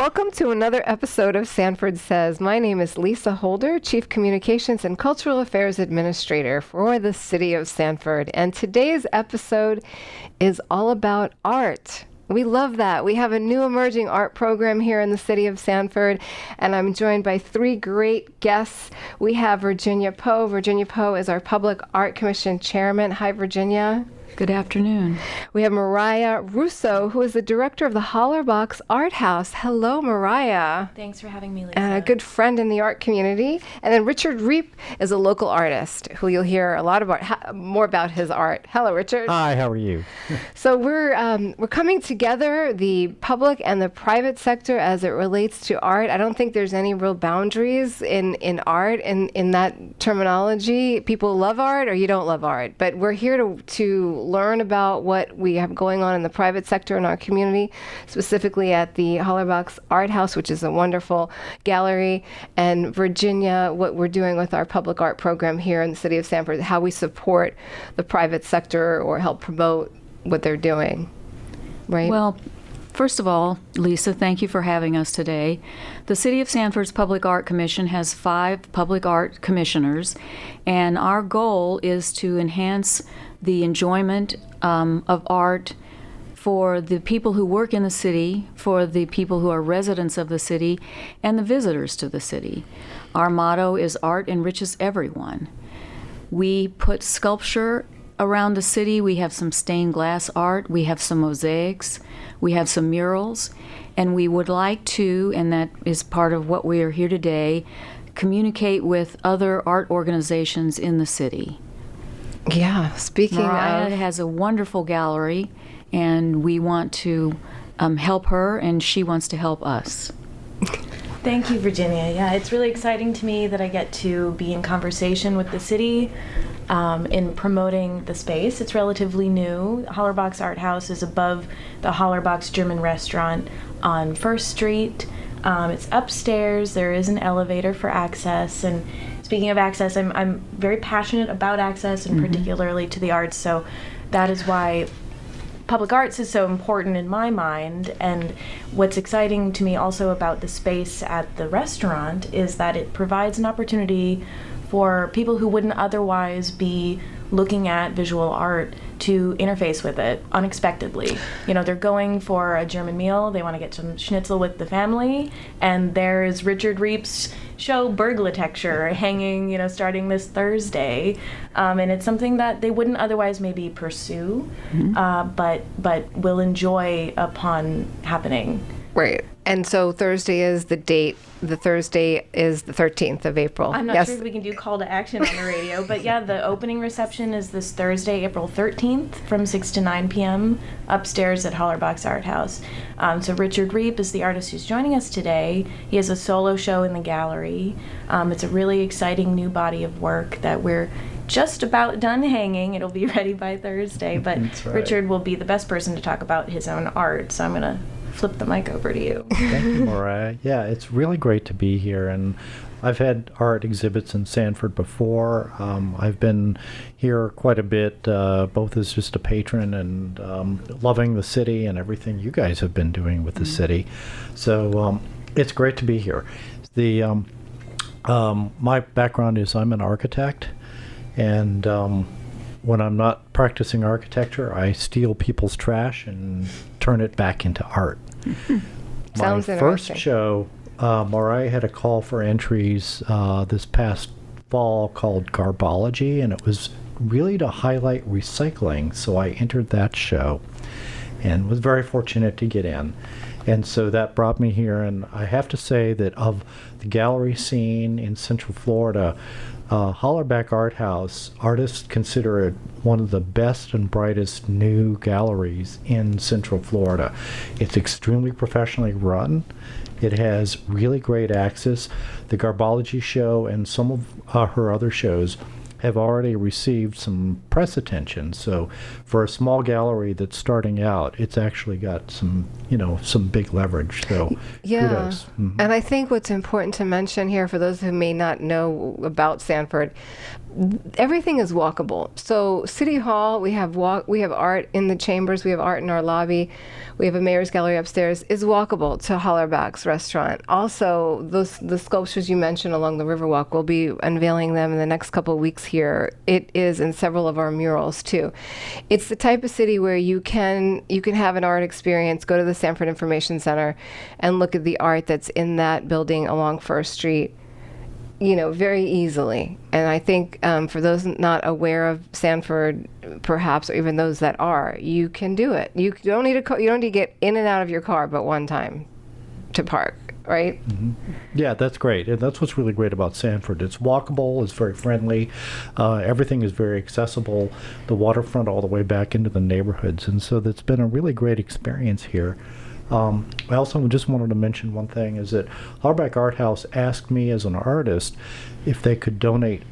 Welcome to another episode of Sanford Says. My name is Lisa Holder, Chief Communications and Cultural Affairs Administrator for the City of Sanford. And today's episode is all about art. We love that. We have a new emerging art program here in the City of Sanford, and I'm joined by three great guests. We have Virginia Poe. Virginia Poe is our Public Art Commission Chairman. Hi, Virginia. Good afternoon. We have Moriah Russo, who is the director of the Hollerbach Art House. Hello, Moriah. Thanks for having me, Lisa. A good friend in the art community. And then Richard Reep is a local artist who you'll hear a lot about, more about his art. Hello, Richard. Hi, how are you? So we're coming together, the public and the private sector, as it relates to art. I don't think there's any real boundaries in art in that terminology. People love art or you don't love art. But we're here to learn about what we have going on in the private sector in our community, specifically at the Hollerbach Art House, which is a wonderful gallery, and Virginia, what we're doing with our public art program here in the City of Sanford, how we support the private sector or help promote what they're doing, right? Well, first of all, Lisa, thank you for having us today. The City of Sanford's Public Art Commission has 5 public art commissioners, and our goal is to enhance the enjoyment of art for the people who work in the city, for the people who are residents of the city, and the visitors to the city. Our motto is Art Enriches Everyone. We put sculpture around the city. We have some stained glass art. We have some mosaics. We have some murals. And we would like to, and that is part of what we are here today, communicate with other art organizations in the city. Yeah, speaking Moriah of... has a wonderful gallery, and we want to help her, and she wants to help us. Thank you, Virginia. Yeah, it's really exciting to me that I get to be in conversation with the city in promoting the space. It's relatively new. Hollerbach Art House is above the Hollerbach German restaurant on 1st Street. It's upstairs. There is an elevator for access, and speaking of access, I'm very passionate about access and particularly to the arts, so that is why public arts is so important in my mind. And what's exciting to me also about the space at the restaurant is that it provides an opportunity for people who wouldn't otherwise be looking at visual art to interface with it unexpectedly. You know, they're going for a German meal, they want to get some schnitzel with the family, and there's Richard Reep's show Burglatecture hanging, you know, starting this Thursday. And it's something that they wouldn't otherwise maybe pursue, but will enjoy upon happening. Right. And so Thursday is the date. The Thursday is the 13th of April. I'm not sure if we can do call to action on the radio, but yeah, the opening reception is this Thursday, April 13th from 6 to 9 p.m. upstairs at Hollerbach Art House. So Richard Reep is the artist who's joining us today. He has a solo show in the gallery. It's a really exciting new body of work that we're just about done hanging. It'll be ready by Thursday, but right. Richard will be the best person to talk about his own art, so I'm going to flip the mic over to you. Thank you, Moriah. Yeah, it's really great to be here, and I've had art exhibits in Sanford before. I've been here quite a bit, both as just a patron and loving the city and everything you guys have been doing with the city. So it's great to be here. My background is I'm an architect, and when I'm not practicing architecture, I steal people's trash and turn it back into art. My first show, Moriah had a call for entries this past fall called Garbology, and it was really to highlight recycling. So I entered that show and was very fortunate to get in. And so that brought me here, and I have to say that of the gallery scene in Central Florida, Hollerbach Art House, artists consider it one of the best and brightest new galleries in Central Florida. It's extremely professionally run. It has really great access. The Garbology show and some of her other shows have already received some press attention. So for a small gallery that's starting out, it's actually got some, some big leverage. So kudos. Mhm. And I think what's important to mention here for those who may not know about Sanford, everything is walkable. So City Hall, we have art in the chambers, we have art in our lobby, we have a mayor's gallery upstairs, is walkable to Hollerbach's restaurant. Also, the sculptures you mentioned along the Riverwalk, we'll be unveiling them in the next couple of weeks here. It is in several of our murals too. It's the type of city where you can have an art experience, go to the Sanford Information Center and look at the art that's in that building along First Street, very easily. And I think for those not aware of Sanford, perhaps, or even those that are, you can do it. You don't need you don't need to get in and out of your car but one time to park, right? Mm-hmm. Yeah, that's great. And that's what's really great about Sanford. It's walkable, it's very friendly, everything is very accessible, the waterfront all the way back into the neighborhoods. And so that's been a really great experience here. I also just wanted to mention one thing, is that Hollerbach Art House asked me as an artist if they could donate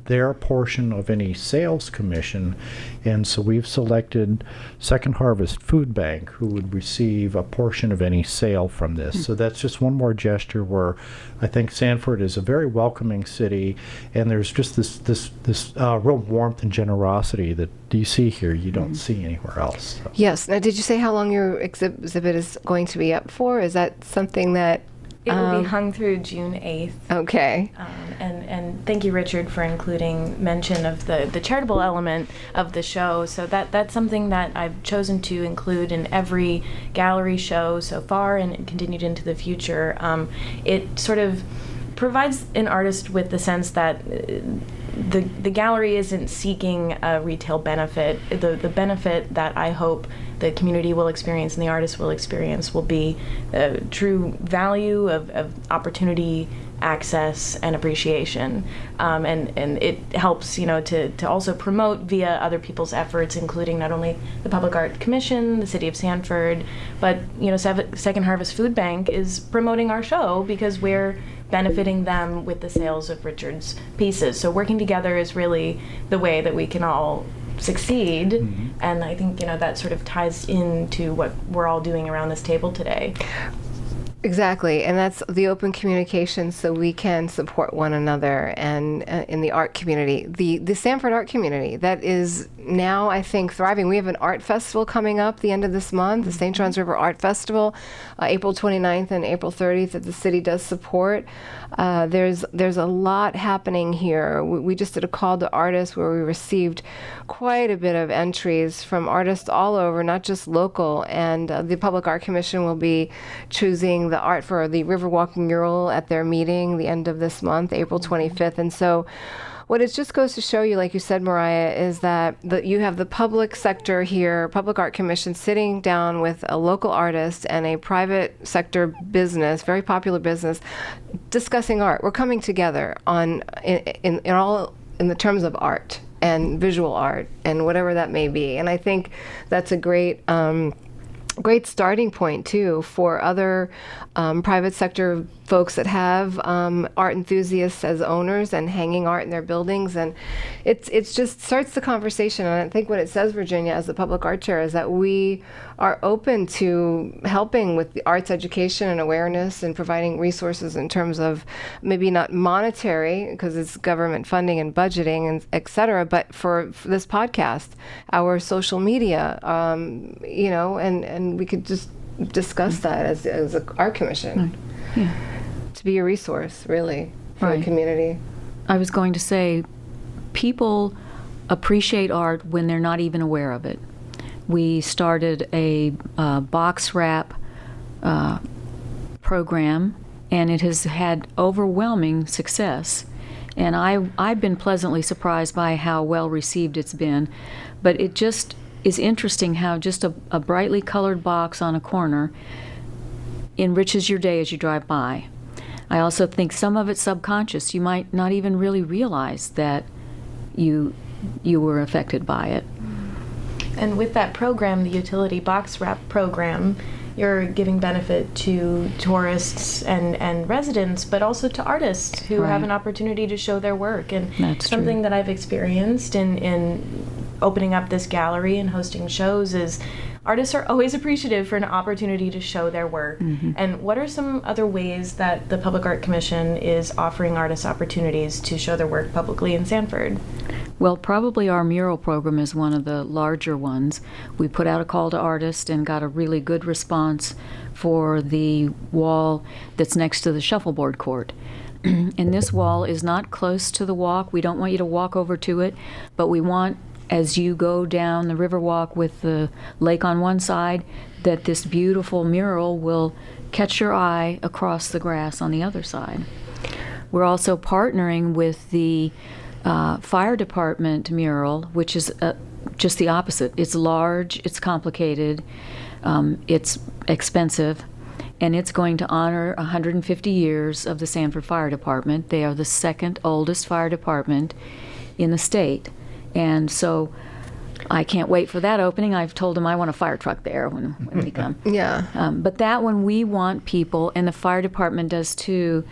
their portion of any sales commission, and so we've selected Second Harvest Food Bank, who would receive a portion of any sale from this. So that's just one more gesture where I think Sanford is a very welcoming city, and there's just this real warmth and generosity that you see here you don't see anywhere else. So. Yes. Now, did you say how long your exhibit is going to be up for? Is that something that... It will be hung through June 8th. Okay. And thank you, Richard, for including mention of the charitable element of the show. So that's something that I've chosen to include in every gallery show so far and continued into the future. It sort of provides an artist with the sense that the gallery isn't seeking a retail benefit. The benefit that I hope the community will experience and the artist will experience will be true value of opportunity, access, and appreciation. And it helps, to also promote via other people's efforts, including not only the Public Art Commission, the City of Sanford, but, Second Harvest Food Bank is promoting our show because we're benefiting them with the sales of Richard's pieces. So working together is really the way that we can all succeed. Mm-hmm. And I think, that sort of ties into what we're all doing around this table today. Exactly, and that's the open communication so we can support one another and in the art community. The Sanford art community, that is now, I think, thriving. We have an art festival coming up the end of this month, the St. John's River Art Festival, April 29th and April 30th that the city does support. There's a lot happening here. We just did a call to artists where we received quite a bit of entries from artists all over, not just local, and the Public Art Commission will be choosing the art for the Riverwalk mural at their meeting the end of this month, April 25th. And so what it just goes to show you, like you said, Moriah, is that you have the public sector here, Public Art Commission, sitting down with a local artist and a private sector business, very popular business, discussing art. We're coming together in the terms of art and visual art and whatever that may be. And I think that's a great starting point too for other private sector folks that have art enthusiasts as owners and hanging art in their buildings, and it's just starts the conversation. And I think what it says, Virginia, as the public art chair, is that we are open to helping with the arts education and awareness and providing resources in terms of maybe not monetary because it's government funding and budgeting and et cetera, but for this podcast, our social media, and we could just discuss that as an art commission. Yeah. To be a resource, really, for the community. I was going to say, people appreciate art when they're not even aware of it. We started a box wrap program, and it has had overwhelming success. And I've been pleasantly surprised by how well received it's been. But it just is interesting how just a brightly colored box on a corner enriches your day as you drive by. I also think some of it's subconscious. You might not even really realize that you were affected by it. And with that program, the utility box wrap program, you're giving benefit to tourists and residents, but also to artists who have an opportunity to show their work. And That's something true. that I've experienced in opening up this gallery and hosting shows is artists are always appreciative for an opportunity to show their work. And what are some other ways that the Public Art Commission is offering artists opportunities to show their work publicly in Sanford? Well, probably our mural program is one of the larger ones. We put out a call to artists and got a really good response for the wall that's next to the shuffleboard court. And this wall is not close to the walk. We don't want you to walk over to it, but we want, as you go down the Riverwalk with the lake on one side, that this beautiful mural will catch your eye across the grass on the other side. We're also partnering with the fire department mural, which is just the opposite. It's large, it's complicated, it's expensive, and it's going to honor 150 years of the Sanford Fire Department. They are the second oldest fire department in the state. And so I can't wait for that opening. I've told them I want a fire truck there when we come. Yeah. But that one, we want people, and the fire department does too,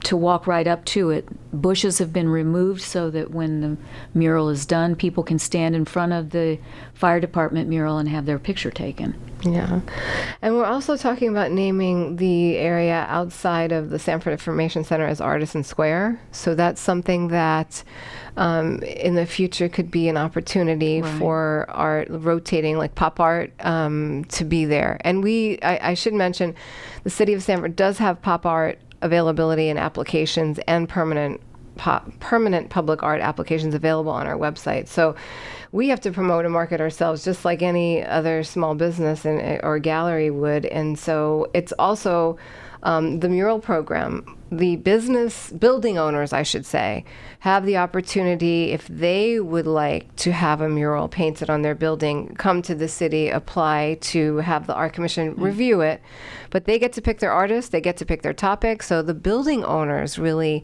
to walk right up to it. Bushes have been removed so that when the mural is done, people can stand in front of the fire department mural and have their picture taken. Yeah. And we're also talking about naming the area outside of the Sanford Information Center as Artisan Square. So that's something that in the future could be an opportunity for art, rotating like pop art, to be there. And I should mention, the City of Sanford does have pop art availability and applications and permanent public art applications available on our website. So we have to promote and market ourselves just like any other small business or gallery would. And so it's also the mural program. The building owners, I should say, have the opportunity, if they would like to have a mural painted on their building, come to the city, apply to have the Art Commission review it. But they get to pick their artists, they get to pick their topic. So the building owners really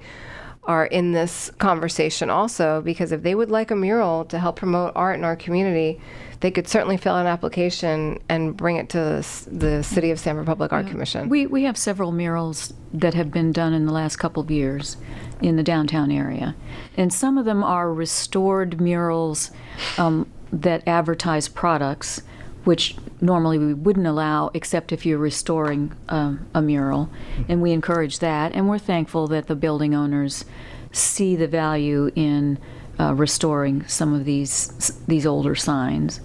are in this conversation also, because if they would like a mural to help promote art in our community, they could certainly fill out an application and bring it to the City of Sanford Public Art Commission. We have several murals that have been done in the last couple of years in the downtown area. And some of them are restored murals that advertise products, which normally we wouldn't allow except if you're restoring a mural. And we encourage that. And we're thankful that the building owners see the value in restoring some of these older signs.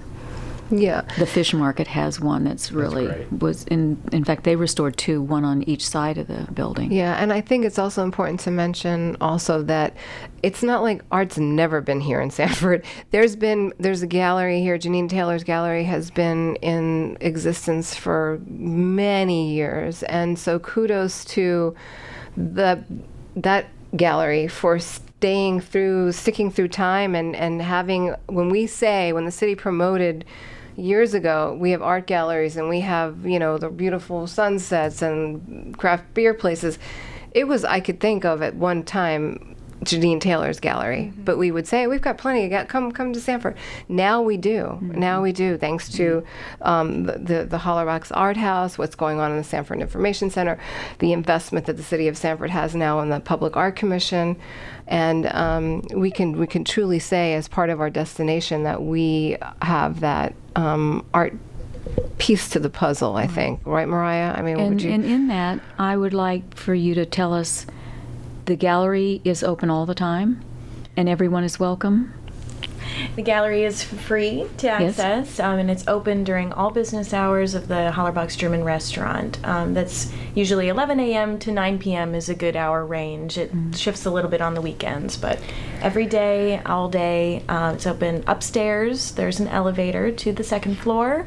Yeah. The fish market has one that's really great. in fact, they restored two, one on each side of the building. Yeah, and I think it's also important to mention also that it's not like art's never been here in Sanford. There's a gallery here. Janine Taylor's gallery has been in existence for many years, and so kudos to that gallery for sticking through time and having, when the city promoted years ago, we have art galleries and we have, the beautiful sunsets and craft beer places. It was, I could think of at one time, Janine Taylor's gallery, but we would say, we've got plenty, come to Sanford. Now we do. Now we do, thanks to the Hollerbach's Art House, what's going on in the Sanford Information Center, the investment that the City of Sanford has now in the Public Art Commission. And we can truly say, as part of our destination, that we have that art piece to the puzzle, I think. Right, Moriah? I mean, And in that, I would like for you to tell us, the gallery is open all the time, and everyone is welcome. The gallery is free to access, and it's open during all business hours of the Hollerbach's German restaurant. That's usually 11 a.m. to 9 p.m. is a good hour range. It shifts a little bit on the weekends, but every day, all day, it's open upstairs. There's an elevator to the second floor.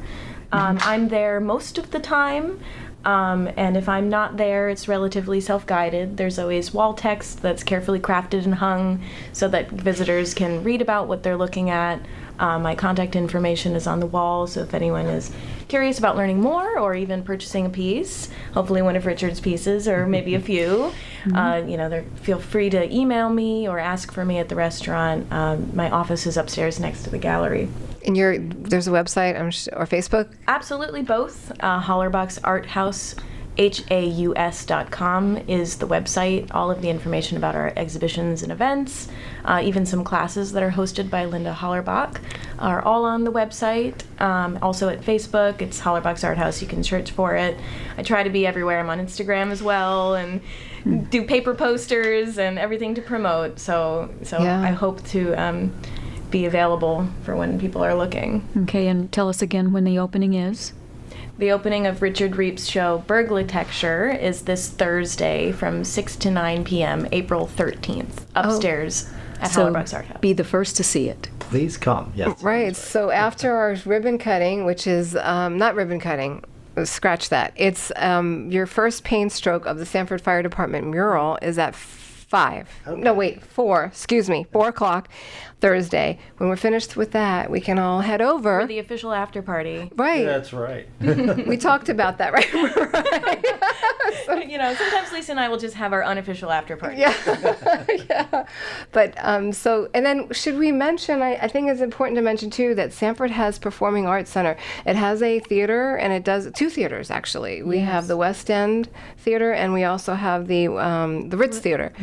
I'm there most of the time. And if I'm not there, it's relatively self-guided. There's always wall text that's carefully crafted and hung so that visitors can read about what they're looking at. My contact information is on the wall, so if anyone is curious about learning more or even purchasing a piece, hopefully one of Richard's pieces or maybe a few, feel free to email me or ask for me at the restaurant. My office is upstairs next to the gallery. And there's a website or Facebook? Absolutely both. Hollerbach's Art House, haus.com is the website. All of the information about our exhibitions and events, even some classes that are hosted by Linda Hollerbach, are all on the website. Also at Facebook, it's Hollerbach's Art House. You can search for it. I try to be everywhere. I'm on Instagram as well, and do paper posters and everything to promote. So Yeah. I hope to be available for when people are looking. Okay, and tell us again when the opening is. The opening of Richard Reep's show Burglitecture is this Thursday from 6 to 9 p.m., April 13th, upstairs at Hollerbach's Art House. Be the first to see it. Please come. Yes. Right. So after our ribbon cutting, which is not ribbon cutting, scratch that. It's your first paint stroke of the Sanford Fire Department mural is at 5. Okay. No, wait, 4. Excuse me, 4 o'clock Thursday. When we're finished with that, we can all head over. For the official after party. Right. That's right. We talked about that, right? Right. You know, sometimes Lisa and I will just have our unofficial after party. Yeah. Yeah. But so, and then should we mention, I think it's important to mention too, that Sanford has Performing Arts Center. It has a theater, and it does 2 theaters actually. We have the West End Theater, and we also have the Ritz Theater.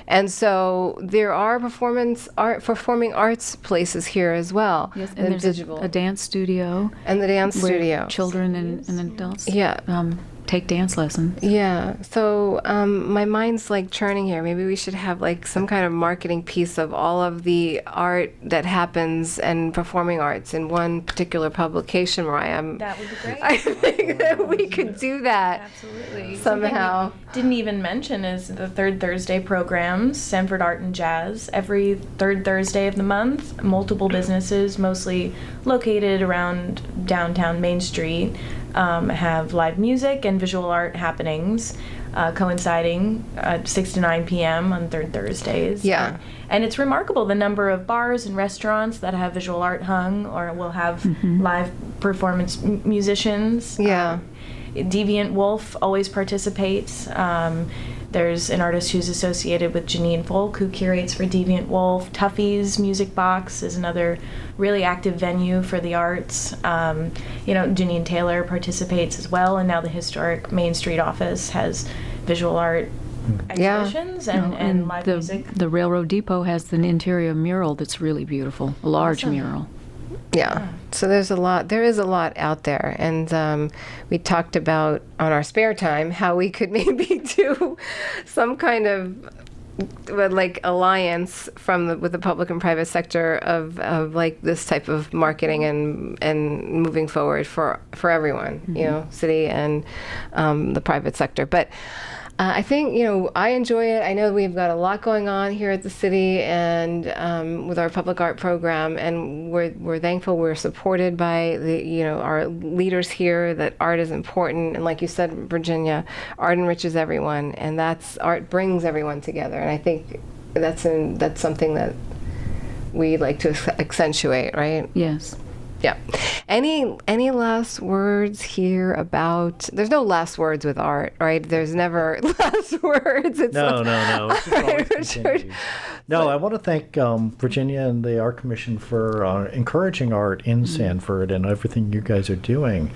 And so there are performing arts places here as well. Yes, and there's a dance studio. And the dance where studio. Children and adults Yeah. take dance lessons. Yeah. So my mind's like churning here. Maybe we should have like some kind of marketing piece of all of the art that happens and performing arts in one particular publication, Moriah. That would be great. I think that we could do that. Absolutely. Somehow. Something we didn't even mention is the third Thursday programs, Sanford Art and Jazz. Every third Thursday of the month, multiple businesses, mostly located around downtown Main Street, have live music and visual art happenings coinciding at 6 to 9 p.m. on third Thursdays. Yeah. And it's remarkable the number of bars and restaurants that have visual art hung or will have live performance musicians. Yeah. Deviant Wolf always participates. There's an artist who's associated with Janine Folk who curates for Deviant Wolf. Tuffy's Music Box is another really active venue for the arts. Janine Taylor participates as well, and now the historic Main Street office has visual art exhibitions and live music. The Railroad Depot has an interior mural that's really beautiful, a large mural. Yeah. So there is a lot out there. And we talked about on our spare time how we could maybe do some kind of like alliance with the public and private sector of like this type of marketing and moving forward for everyone, city and the private sector. But I think, I enjoy it. I know we've got a lot going on here at the city and with our public art program, and we're thankful we're supported by our leaders here, that art is important. And like you said, Virginia, art enriches everyone, and art brings everyone together. And I think that's something that we like to accentuate, right? Yes. Yeah. Any last words here about? There's no last words with art, right? There's never last words. It's No. It's just always Richard. continued. No, I want to thank Virginia and the Art Commission for encouraging art in Sanford and everything you guys are doing.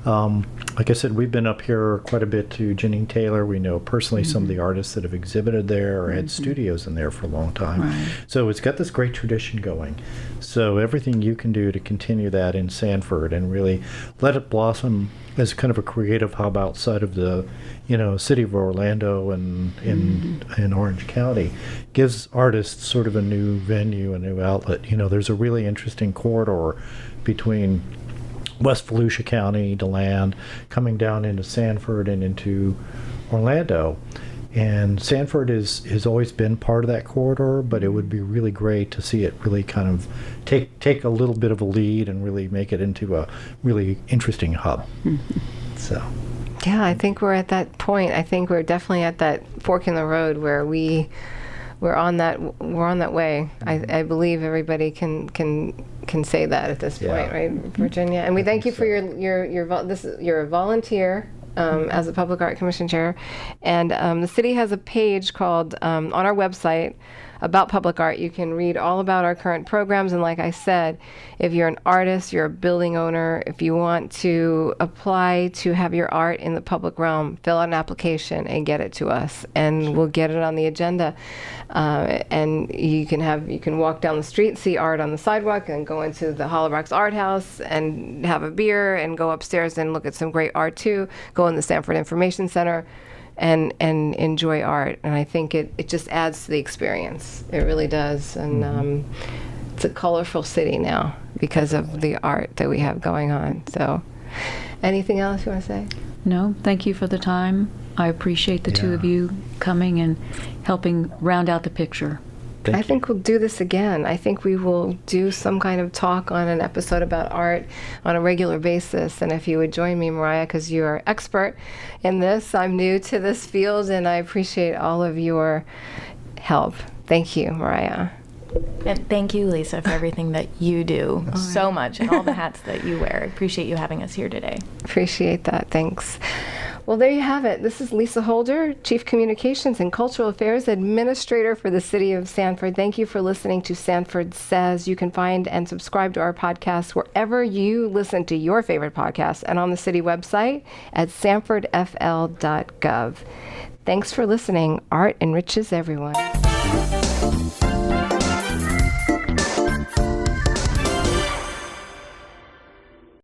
Like I said, we've been up here quite a bit to Janine Taylor. We know personally some of the artists that have exhibited there or had studios in there for a long time. Right. So it's got this great tradition going. So everything you can do to continue that in Sanford and really let it blossom as kind of a creative hub outside of the, city of Orlando and in Orange County gives artists sort of a new venue, a new outlet. There's a really interesting corridor between West Volusia County, DeLand, coming down into Sanford and into Orlando. And Sanford has always been part of that corridor, but it would be really great to see it really kind of take a little bit of a lead and really make it into a really interesting hub. So. Yeah, I think we're at that point. I think we're definitely at that fork in the road where we're on that way. I believe everybody can say that at this point, right, Virginia? And we thank you for you're a volunteer as a Public Art Commission chair, and the city has a page called on our website, about public art. You can read all about our current programs. And like I said, if you're an artist, you're a building owner, if you want to apply to have your art in the public realm, fill out an application and get it to us, and we'll get it on the agenda. And you can walk down the street, see art on the sidewalk, and go into the Hollerbach's Art House and have a beer, and go upstairs and look at some great art too. Go in the Sanford Information Center and enjoy art. And I think it just adds to the experience. It really does. And it's a colorful city now because of the art that we have going on. So anything else you want to say? No, thank you for the time. I appreciate the two of you coming and helping round out the picture. I think we'll do this again. I think we will do some kind of talk on an episode about art on a regular basis. And if you would join me, Moriah, because you are expert in this. I'm new to this field, and I appreciate all of your help. Thank you, Moriah. And thank you, Lisa, for everything that you do so much and all the hats that you wear. I appreciate you having us here today. Appreciate that. Thanks. Well, there you have it. This is Lisa Holder, Chief Communications and Cultural Affairs Administrator for the City of Sanford. Thank you for listening to Sanford Says. You can find and subscribe to our podcast wherever you listen to your favorite podcasts and on the city website at sanfordfl.gov. Thanks for listening. Art enriches everyone.